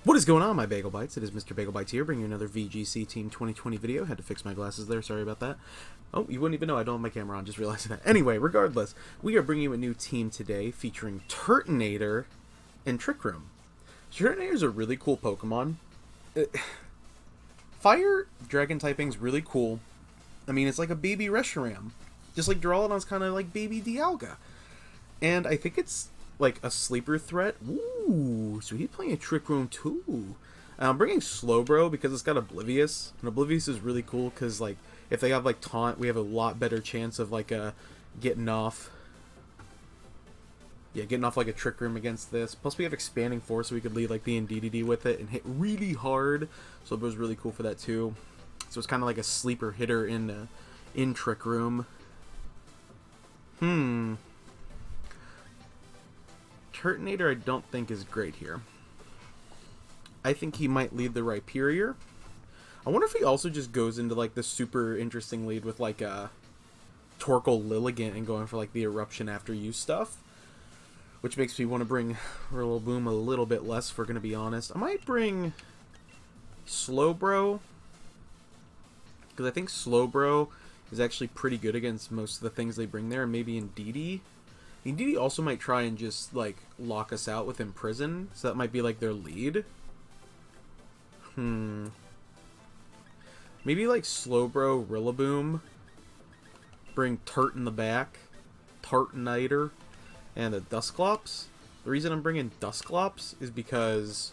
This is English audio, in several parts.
What is going on, my Bagel Bites? It is Mr. Bagel Bites here, bringing you another VGC Team 2020 video. Had to fix my glasses there, sorry about that. Oh, you wouldn't even know I don't have my camera on, just realizing that. Anyway, regardless, we are bringing you a new team today featuring Turtonator and Trick Room. Turtonator is a really cool Pokemon. Fire Dragon typing is really cool. I mean, it's like a baby Reshiram. Just like Duraludon's kind of like baby Dialga. And I think it's like a sleeper threat. Ooh, so he's playing a Trick Room too. I'm bringing Slowbro because it's got Oblivious, and Oblivious is really cool because like if they have like Taunt, we have a lot better chance of like getting off. Yeah, getting off like a Trick Room against this. Plus we have Expanding Force, so we could lead like the Indeedee with it and hit really hard. So it was really cool for that too. So it's kind of like a sleeper hitter in Trick Room. Turtonator I don't think is great here. I think he might lead the Rhyperior. I wonder if he also just goes into like the super interesting lead with like a Torkoal Lilligant and going for like the Eruption after use stuff. Which makes me want to bring Rillaboom a little bit less, if we're going to be honest. I might bring Slowbro, because I think Slowbro is actually pretty good against most of the things they bring there, and maybe Indeedee. Indeedee also might try and just, like, lock us out with Imprison, so that might be, like, their lead. Maybe, like, Slowbro, Rillaboom, bring Turt in the back, Turtonator, and a Dusclops. The reason I'm bringing Dusclops is because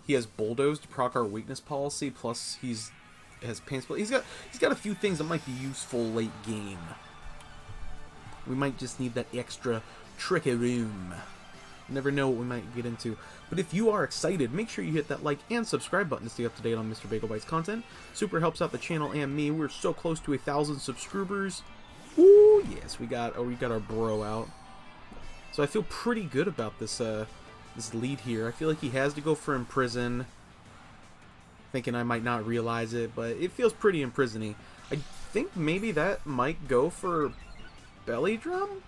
he has Bulldoze to proc our weakness policy, plus has Pain Split. He's got a few things that might be useful late game. We might just need that extra tricky room. Never know what we might get into. But if you are excited, make sure you hit that like and subscribe button to stay up to date on Mr. Bagel Bites content. Super helps out the channel and me. We're so close to 1,000 subscribers. Ooh, yes, we got our bro out. So I feel pretty good about this this lead here. I feel like he has to go for Imprison. Thinking I might not realize it, but it feels pretty imprison-y. I think maybe that might go for Belly Drum?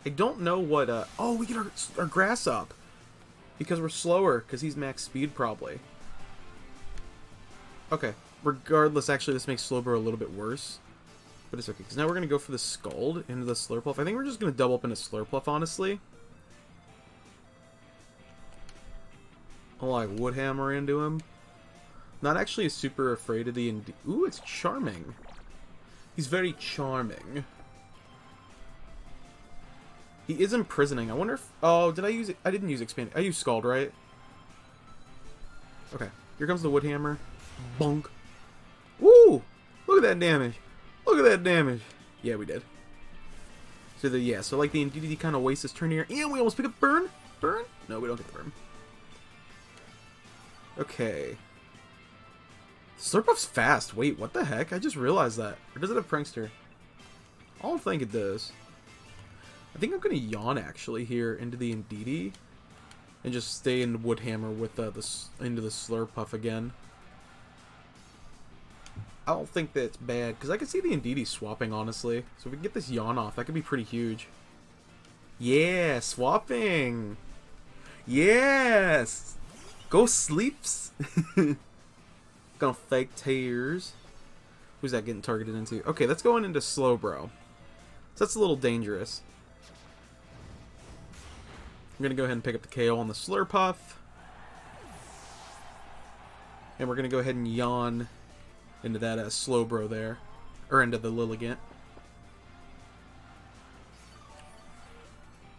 I don't know what, oh, we get our grass up. Because we're slower, because he's max speed, probably. Okay. Regardless, actually, this makes Slowbro a little bit worse. But it's okay, because now we're going to go for the Scald into the Slurpuff. I think we're just going to double up into Slurpuff, honestly. I'll, like, Woodhammer into him. Not actually super afraid of the... Ooh, it's charming. He's very charming. He is imprisoning. I wonder if... Oh, did I use it? I didn't use Expand. I used Scald, right? Okay. Here comes the Woodhammer. Bonk. Woo! Look at that damage. Look at that damage. Yeah, we did. So, so like the Indeedee kind of wastes his turn here. And we almost pick up Burn. Burn? No, we don't get the Burn. Okay. Slurpuff's fast. Wait, what the heck? I just realized that. Or does it have Prankster? I don't think it does. I think I'm going to yawn, actually, here into the Indeedee. And just stay in Woodhammer with into the Slurpuff again. I don't think that's bad, because I can see the Indeedee swapping, honestly. So if we can get this yawn off, that could be pretty huge. Yeah, swapping! Yes! Go sleeps! Gonna fake tears. Who's that getting targeted into? Okay, that's going into Slowbro. So that's a little dangerous. I'm gonna go ahead and pick up the KO on the Slurpuff. And we're gonna go ahead and yawn into that Slowbro there. Or into the Lilligant.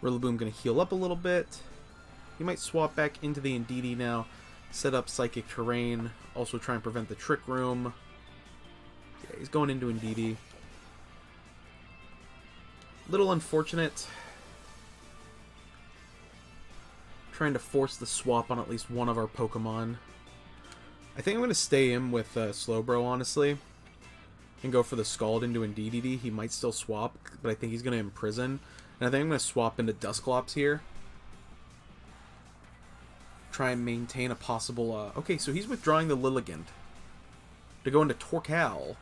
Rillaboom gonna heal up a little bit. He might swap back into the Indeedee now. Set up Psychic Terrain. Also try and prevent the Trick Room. Yeah, he's going into Indeedee. Little unfortunate. Trying to force the swap on at least one of our Pokemon. I think I'm going to stay in with Slowbro, honestly. And go for the Scald into Indeedee. He might still swap, but I think he's going to Imprison. And I think I'm going to swap into Dusclops here. Try and maintain a possible... Okay, so he's withdrawing the Lilligant to go into Torkoal.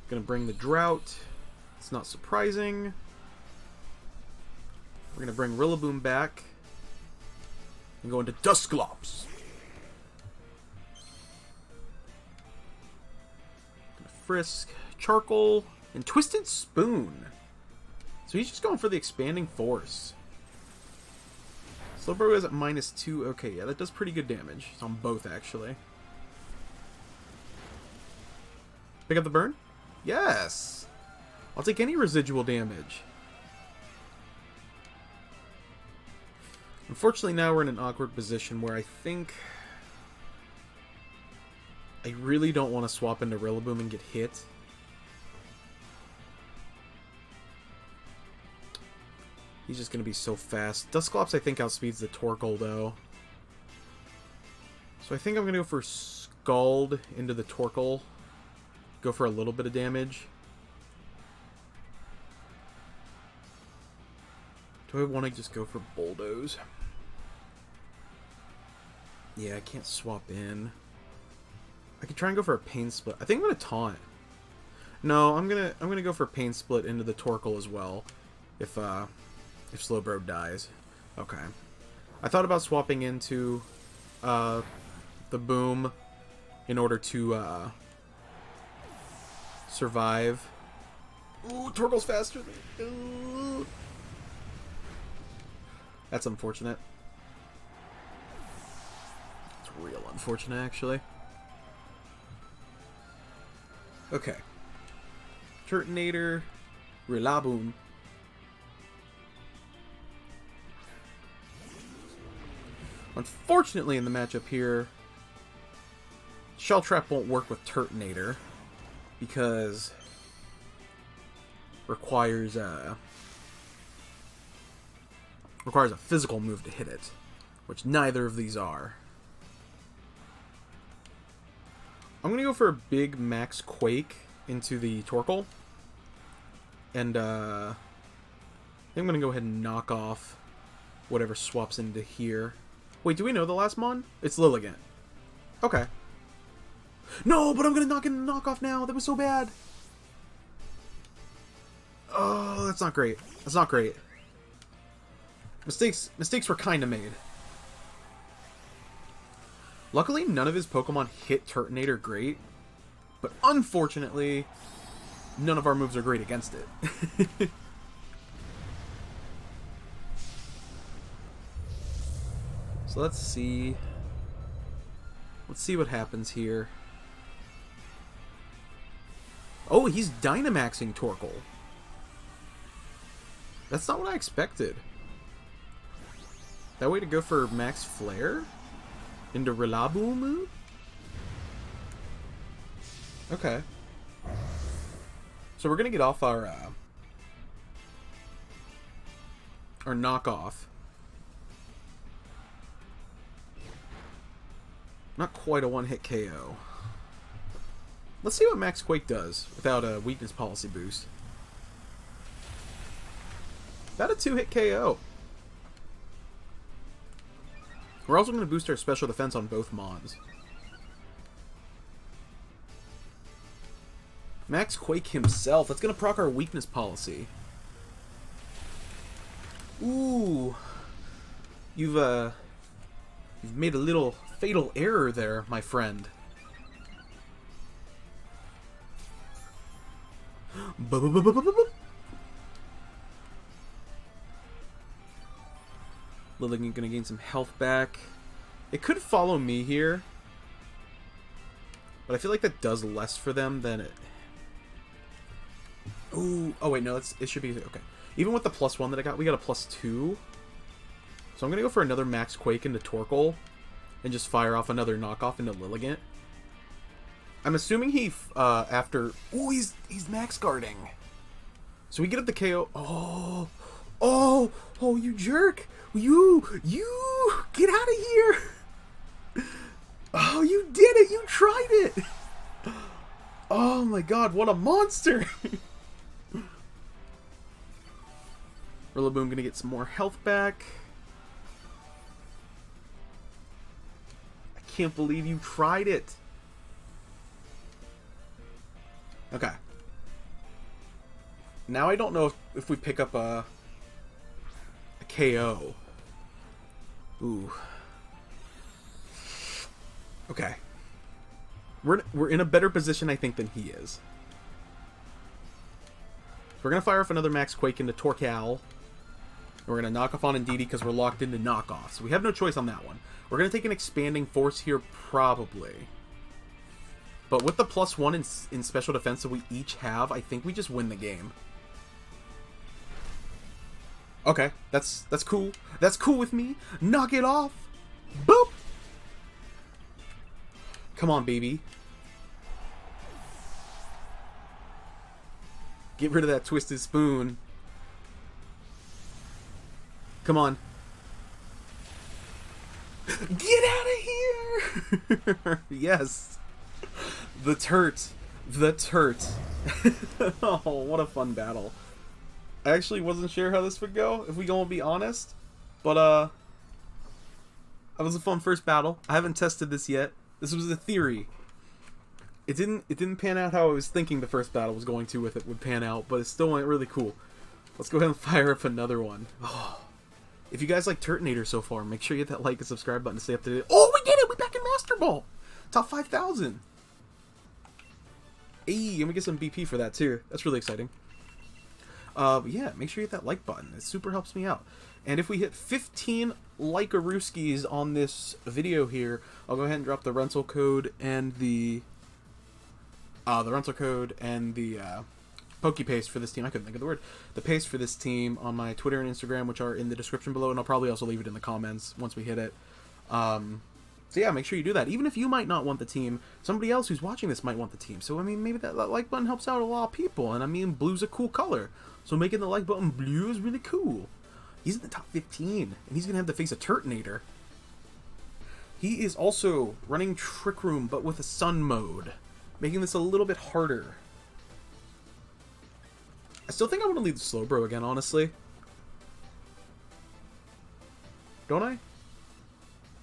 Gonna bring the Drought. It's not surprising. We're gonna bring Rillaboom back and go into Dusclops. Frisk, Charcoal, and Twisted Spoon. So he's just going for the Expanding Force. Slowbro is at -2. Okay, yeah, that does pretty good damage. It's on both, actually. Pick up the burn? Yes! I'll take any residual damage. Unfortunately, now we're in an awkward position where I think I really don't want to swap into Rillaboom and get hit. He's just going to be so fast. Dusclops, I think, outspeeds the Torkoal, though. So I think I'm going to go for Scald into the Torkoal. Go for a little bit of damage. Do I want to just go for Bulldoze? Yeah, I can't swap in. I could try and go for a Pain Split. I think I'm gonna taunt. No, I'm gonna go for Pain Split into the Torkoal as well. If Slowbro dies. Okay. I thought about swapping into the Boom in order to survive. Ooh, Torkoal's faster than... Ooh. That's unfortunate. It's real unfortunate, actually. Okay. Turtonator, Rillaboom. Unfortunately, in the matchup here, Shell Trap won't work with Turtonator because requires a physical move to hit it, which neither of these are. I'm gonna go for a big Max Quake into the Torkoal, and I think I'm gonna go ahead and knock off whatever swaps into here. Wait, do we know the last mon? It's Lilligant. Okay. No, but I'm gonna knock off now. That was so bad. Oh, that's not great. That's not great. Mistakes were kind of made. Luckily, none of his Pokemon hit Turtonator great, but unfortunately, none of our moves are great against it. So let's see. Let's see what happens here. Oh, he's Dynamaxing Torkoal. That's not what I expected. That way to go for Max Flare? Into Rillaboom? Okay. So we're gonna get off our knockoff. Not quite a one-hit KO. Let's see what Max Quake does without a weakness policy boost. About a 2-hit KO. We're also going to boost our special defense on both Mons. Max Quake himself. That's going to proc our weakness policy. Ooh. You've made a little fatal error there, my friend. Lilligant gonna gain some health back. It could follow me here, but I feel like that does less for them than it. Ooh, oh wait, no, it should be okay. Even with the +1 that I got, we got a +2. So I'm gonna go for another Max Quake into Torkoal and just fire off another knockoff into Lilligant. I'm assuming he after. Ooh, he's max guarding. So we get up the KO. Oh, you jerk! You get out of here! Oh, you did it! You tried it! Oh my god, what a monster! Rillaboom gonna get some more health back. I can't believe you tried it. Okay. Now I don't know if we pick up a KO. Ooh. Okay. We're in a better position, I think, than he is. We're going to fire off another Max Quake into Torcal. And we're going to knock off on Indeedee because we're locked into knockoff. So we have no choice on that one. We're going to take an Expanding Force here, probably. But with the +1 in special defense that we each have, I think we just win the game. Okay, that's cool. That's cool with me. Knock it off. Boop! Come on, baby. Get rid of that Twisted Spoon. Come on. Get out of here! Yes. The Turt. The Turt. Oh, what a fun battle. I actually wasn't sure how this would go, if we gonna be honest. But, that was a fun first battle. I haven't tested this yet. This was a theory. It didn't pan out how I was thinking the first battle was going to with it would pan out, but it still went really cool. Let's go ahead and fire up another one. Oh. If you guys like Turtonator so far, make sure you hit that like and subscribe button to stay up to date. Oh, we did it! We're back in Master Ball! Top 5,000! Hey, and we get some BP for that too. That's really exciting. Yeah, make sure you hit that like button. It super helps me out. And if we hit 15 like-a-rooskies on this video here, I'll go ahead and drop the rental code and the Poke Paste for this team. I couldn't think of the word. The paste for this team on my Twitter and Instagram, which are in the description below, and I'll probably also leave it in the comments once we hit it. So yeah, make sure you do that. Even if you might not want the team, somebody else who's watching this might want the team. So, I mean, maybe that like button helps out a lot of people. And, I mean, blue's a cool color. So making the like button blue is really cool. He's in the top 15, and he's going to have to face a Turtonator. He is also running Trick Room, but with a Sun mode, making this a little bit harder. I still think I want to lead the Slowbro again, honestly. Don't I?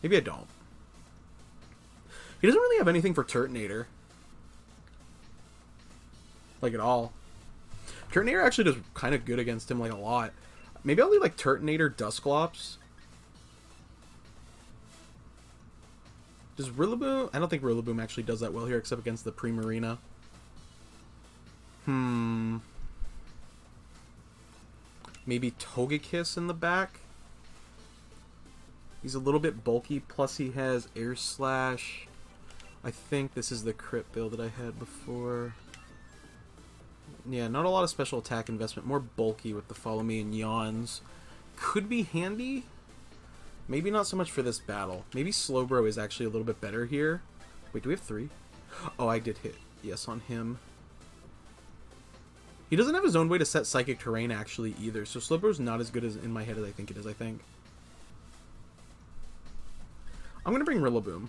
Maybe I don't. He doesn't really have anything for Turtonator. Like, at all. Turtonator actually does kind of good against him, like, a lot. Maybe I'll leave, like, Turtonator, Dusclops. Does Rillaboom? I don't think Rillaboom actually does that well here, except against the Primarina. Maybe Togekiss in the back? He's a little bit bulky, plus he has Air Slash. I think this is the crit build that I had before. Yeah, not a lot of special attack investment. More bulky with the Follow Me and Yawns. Could be handy. Maybe not so much for this battle. Maybe Slowbro is actually a little bit better here. Wait, do we have 3? Oh, I did hit yes on him. He doesn't have his own way to set Psychic Terrain, actually, either. So Slowbro's not as good as in my head as I think it is, I think. I'm going to bring Rillaboom.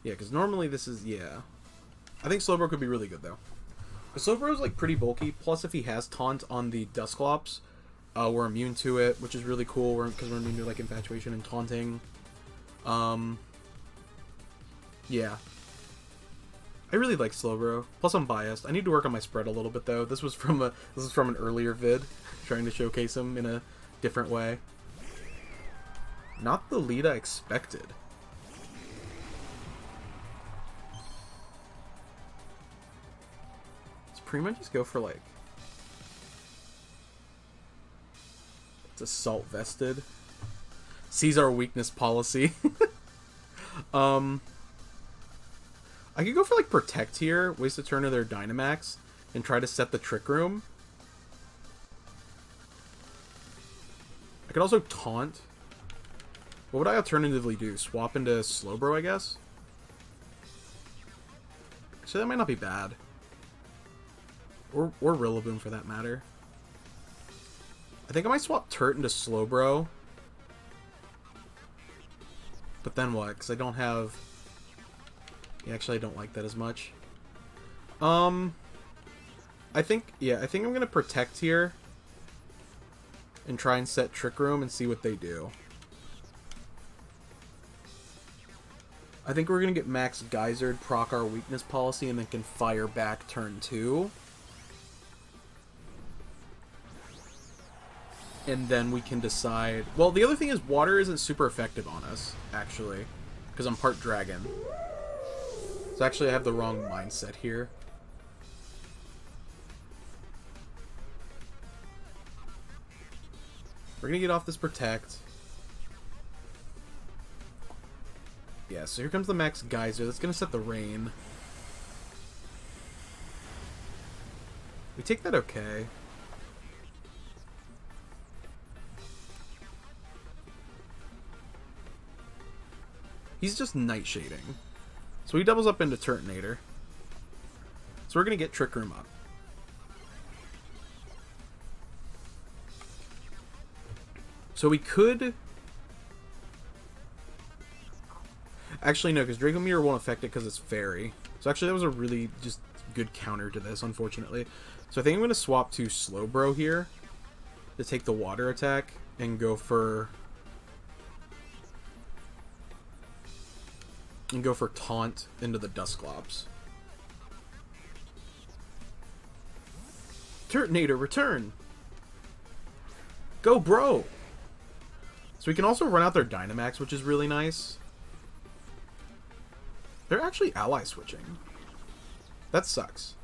Yeah, because normally this is, yeah. I think Slowbro could be really good, though. But Slowbro's, like, pretty bulky. Plus, if he has Taunt on the Dusclops, we're immune to it, which is really cool, because we're immune to, like, Infatuation and Taunting. Yeah. I really like Slowbro. Plus, I'm biased. I need to work on my spread a little bit, though. This was from an earlier vid, trying to showcase him in a different way. Not the lead I expected. Does Prima just go for, like... It's Assault Vested. Sees our weakness policy. I could go for, like, Protect here, waste a turn of their Dynamax, and try to set the Trick Room. I could also Taunt. What would I alternatively do? Swap into Slowbro, I guess? So that might not be bad. Or Rillaboom, for that matter. I think I might swap Turt into Slowbro. But then what? Because I don't have... Yeah, actually, I don't like that as much. I think I'm going to Protect here. And try and set Trick Room and see what they do. I think we're going to get Max Geysered, proc our weakness policy, and then can fire back turn 2. And then we can decide... Well, the other thing is water isn't super effective on us, actually. Because I'm part dragon. So actually I have the wrong mindset here. We're gonna get off this protect. Yeah, so here comes the max geyser. That's gonna set the rain. We take that okay. He's just nightshading. So he doubles up into Turtonator. So we're gonna get Trick Room up. So we could... Actually, no, because Dracomir won't affect it because it's Fairy. So actually, that was a really just good counter to this, unfortunately. So I think I'm going to swap to Slowbro here to take the water attack and go for... Taunt into the Dusclops. Turtonator, return! Go, bro! So we can also run out their Dynamax, which is really nice. They're actually ally switching. That sucks.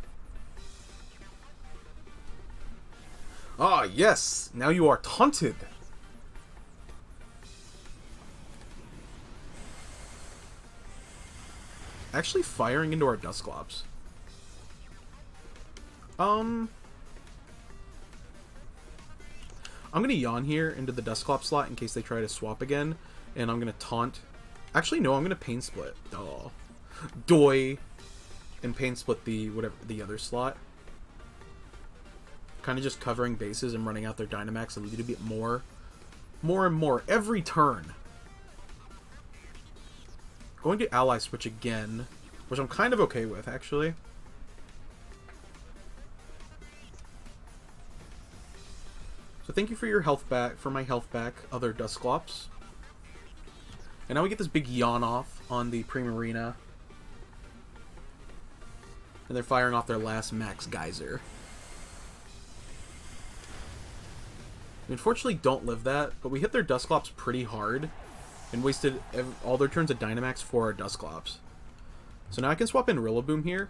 Ah, yes! Now you are taunted! Actually firing into our Dusclops. I'm gonna yawn here into the Dusclops slot in case they try to swap again. And I'm gonna taunt. Actually, no, I'm gonna Pain Split. Oh. Doi. And Pain Split the other slot. Kind of just covering bases and running out their Dynamax a little bit more. More and more. Every turn. Going to Ally Switch again. Which I'm kind of okay with, actually. So thank you for your health back, for my health back, other Dusclops. And now we get this big yawn off on the Primarina. And they're firing off their last max geyser. We unfortunately don't live that, but we hit their Dusclops pretty hard. And wasted all their turns of Dynamax for our Dusclops. So now I can swap in Rillaboom here.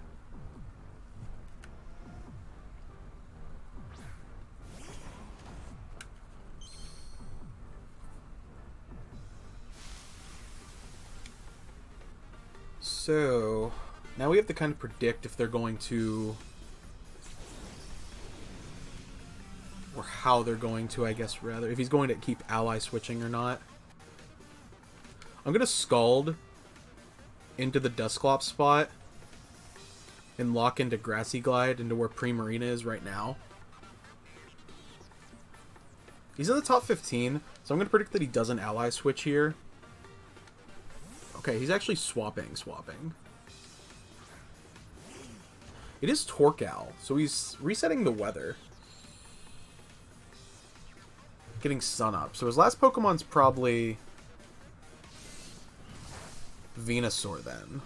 So now we have to kind of predict if they're going to... Or how they're going to, I guess, rather. If he's going to keep ally switching or not. I'm going to Scald into the Dusclops spot and lock into Grassy Glide into where Primarina is right now. He's in the top 15, so I'm going to predict that he doesn't ally switch here. Okay, he's actually swapping. It is Torkoal, so he's resetting the weather. Getting Sun up. So his last Pokemon's probably Venusaur then.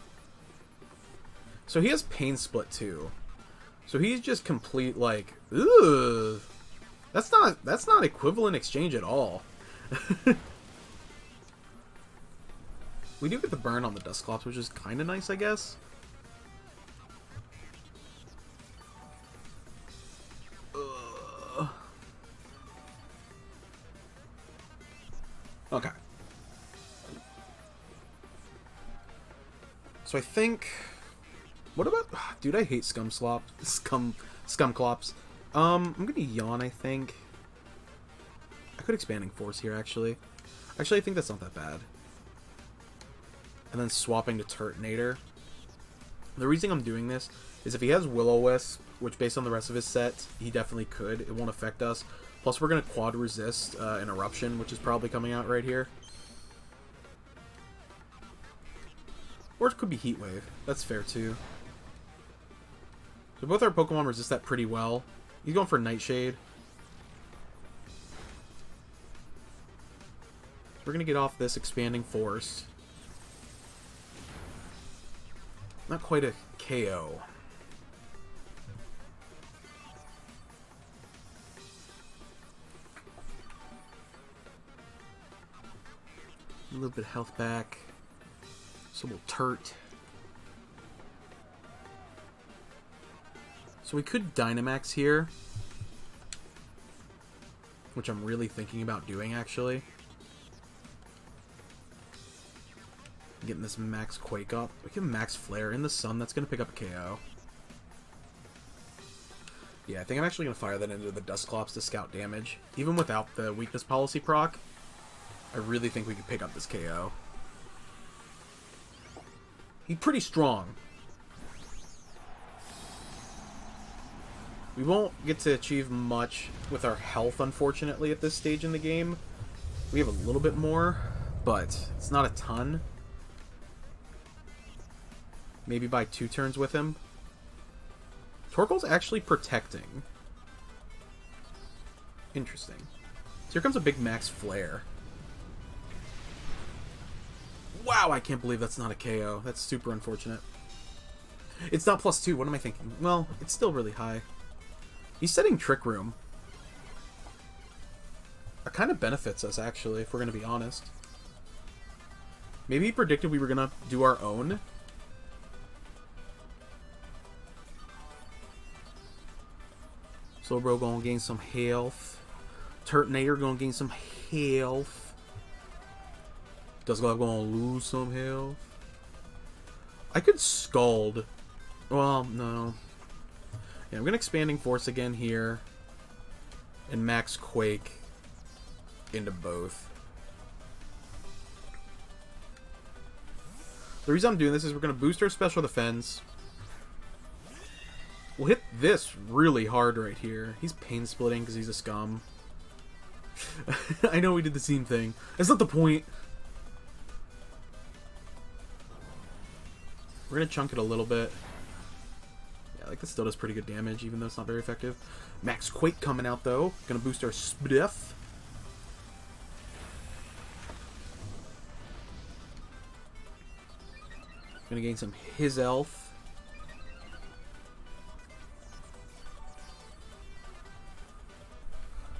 So he has Pain Split too. So he's just complete like, ugh. That's not equivalent exchange at all. We do get the burn on the Dusclops, which is kind of nice, I guess. Okay. So I think... What about... Dude, I hate Scumclops. I'm gonna yawn, I think. I could Expanding Force here, actually. Actually, I think that's not that bad. And then swapping to Turtonator. The reason I'm doing this is if he has Will-O-Wisp, which based on the rest of his set, he definitely could. It won't affect us. Plus, we're going to Quad Resist an Eruption, which is probably coming out right here. Or it could be Heat Wave. That's fair, too. So both our Pokemon resist that pretty well. He's going for Nightshade. We're going to get off this Expanding Force. Not quite a KO. little bit of health back. So we'll Turt. So we could Dynamax here. Which I'm really thinking about doing, actually. Getting this Max Quake up. We can Max Flare in the sun. That's going to pick up a KO. Yeah, I think I'm actually going to fire that into the Dusclops to scout damage. Even without the Weakness Policy proc, I really think we could pick up this KO. He's pretty strong. We won't get to achieve much with our health, unfortunately, at this stage in the game. We have a little bit more, but it's not a ton. Maybe by 2 turns with him. Torkoal's actually protecting. Interesting. So here comes a big Max Flare. Wow, I can't believe that's not a KO. That's super unfortunate. It's not +2. What am I thinking? Well, it's still really high. He's setting Trick Room. That kind of benefits us, actually, if we're going to be honest. Maybe he predicted we were going to do our own. Slowbro going to gain some health. Turtonator going to gain some health. Dusclops going to lose some health. I could Scald. Well, no. Yeah, I'm going to Expanding Force again here. And Max Quake into both. The reason I'm doing this is we're going to boost our special defense. We'll hit this really hard right here. He's pain splitting because he's a scum. I know we did the same thing. That's not the point. We're going to chunk it a little bit. Yeah, like this still does pretty good damage, even though it's not very effective. Max Quake coming out, though. Going to boost our Spliff. Going to gain some His Elf.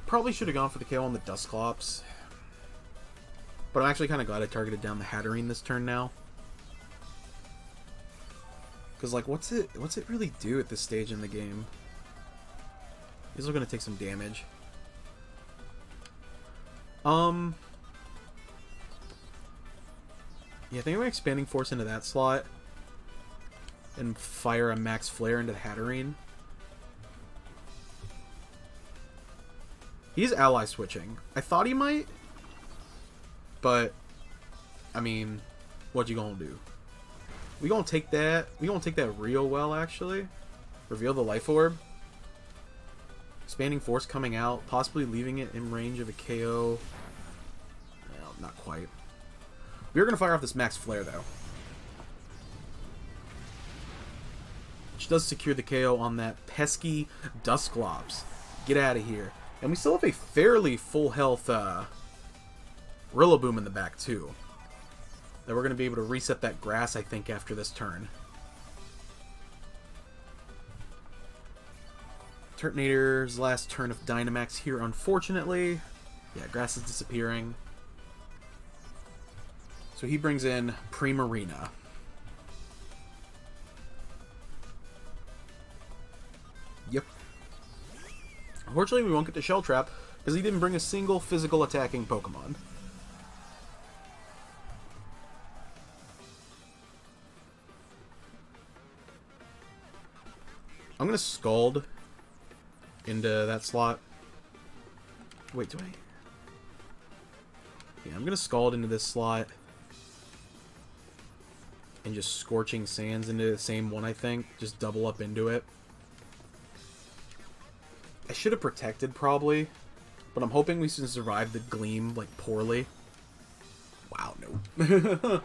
Probably should have gone for the KO on the Dusclops. But I'm actually kind of glad I targeted down the Hatterene this turn now. Because, like, what's it really do at this stage in the game? He's going to take some damage. Yeah, I think I'm Expanding Force into that slot. And fire a Max Flare into the Hatterene. He's ally switching. I thought he might. But, I mean, what you gonna do? We gonna take that. We gonna take that real well, actually. Reveal the Life Orb. Expanding Force coming out. Possibly leaving it in range of a KO. Well, not quite. We're gonna fire off this Max Flare, though. Which does secure the KO on that pesky Dusclops. Get out of here. And we still have a fairly full health Rillaboom in the back, too. That we're going to be able to reset that grass, I think, after this turn. Turtonator's last turn of Dynamax here, unfortunately. Yeah, grass is disappearing. So he brings in Primarina. Yep. Unfortunately, we won't get to Shell Trap, because he didn't bring a single physical attacking Pokemon. I'm going to Scald into that slot. Wait, do I? Yeah, I'm going to Scald into this slot. And just Scorching Sands into the same one, I think. Just double up into it. I should have protected, probably. But I'm hoping we can survive the Gleam, like, poorly. Wow, no.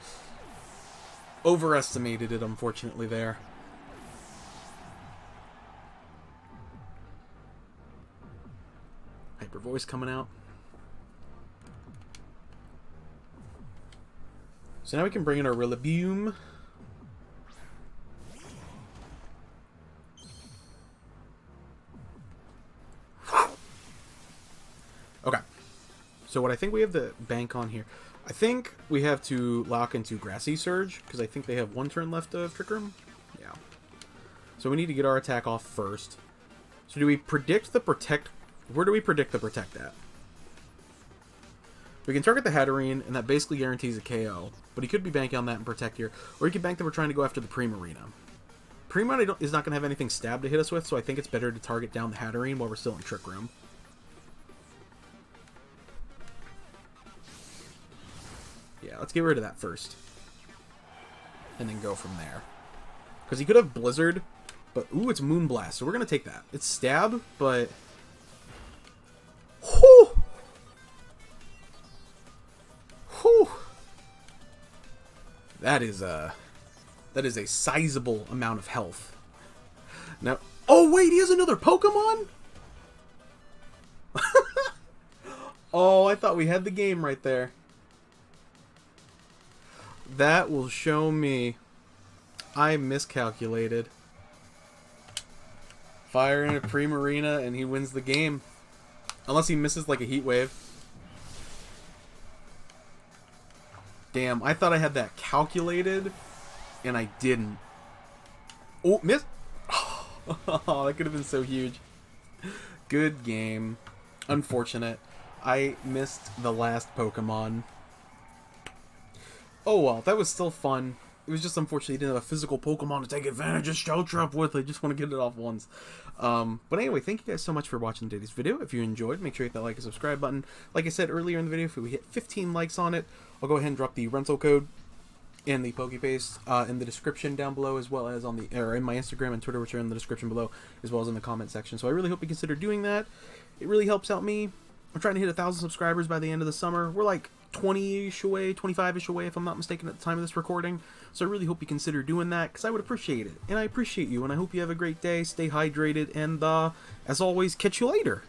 Overestimated it, unfortunately, there. Hyper Voice coming out. So now we can bring in our Rillaboom. Okay. So what I think we have the bank on here. I think we have to lock into Grassy Surge, because I think they have 1 turn left of Trick Room. Yeah. So we need to get our attack off first. So do we predict the Protect... Where do we predict the Protect at? We can target the Hatterene, and that basically guarantees a KO. But he could be banking on that and Protect here. Or he could bank that we're trying to go after the Primarina. Primarina is not going to have anything stab to hit us with, so I think it's better to target down the Hatterene while we're still in Trick Room. Yeah, let's get rid of that first. And then go from there. Because he could have Blizzard, but ooh, it's Moonblast, so we're going to take that. It's Stab, but... Whew! Whew! That is a sizable amount of health. Now... Oh, wait, he has another Pokemon? Oh, I thought we had the game right there. That will show me I miscalculated. Fire in a Primarina and he wins the game. Unless he misses like a Heat Wave. Damn, I thought I had that calculated and I didn't. Oh, miss! Oh, that could have been so huge. Good game. Unfortunate. I missed the last Pokemon. Oh well, that was still fun. It was just unfortunate he didn't have a physical Pokemon to take advantage of Shell Trap with. I just want to get it off once. But anyway, thank you guys so much for watching today's video. If you enjoyed, make sure you hit that like and subscribe button. Like I said earlier in the video, if we hit 15 likes on it, I'll go ahead and drop the rental code and the PokePaste in the description down below, as well as on the in my Instagram and Twitter, which are in the description below, as well as in the comment section. So I really hope you consider doing that. It really helps out me. I'm trying to hit 1,000 subscribers by the end of the summer. We're like 20-ish away, 25-ish away, if I'm not mistaken, at the time of this recording. So I really hope you consider doing that, because I would appreciate it. And I appreciate you, and I hope you have a great day, stay hydrated, and as always, catch you later.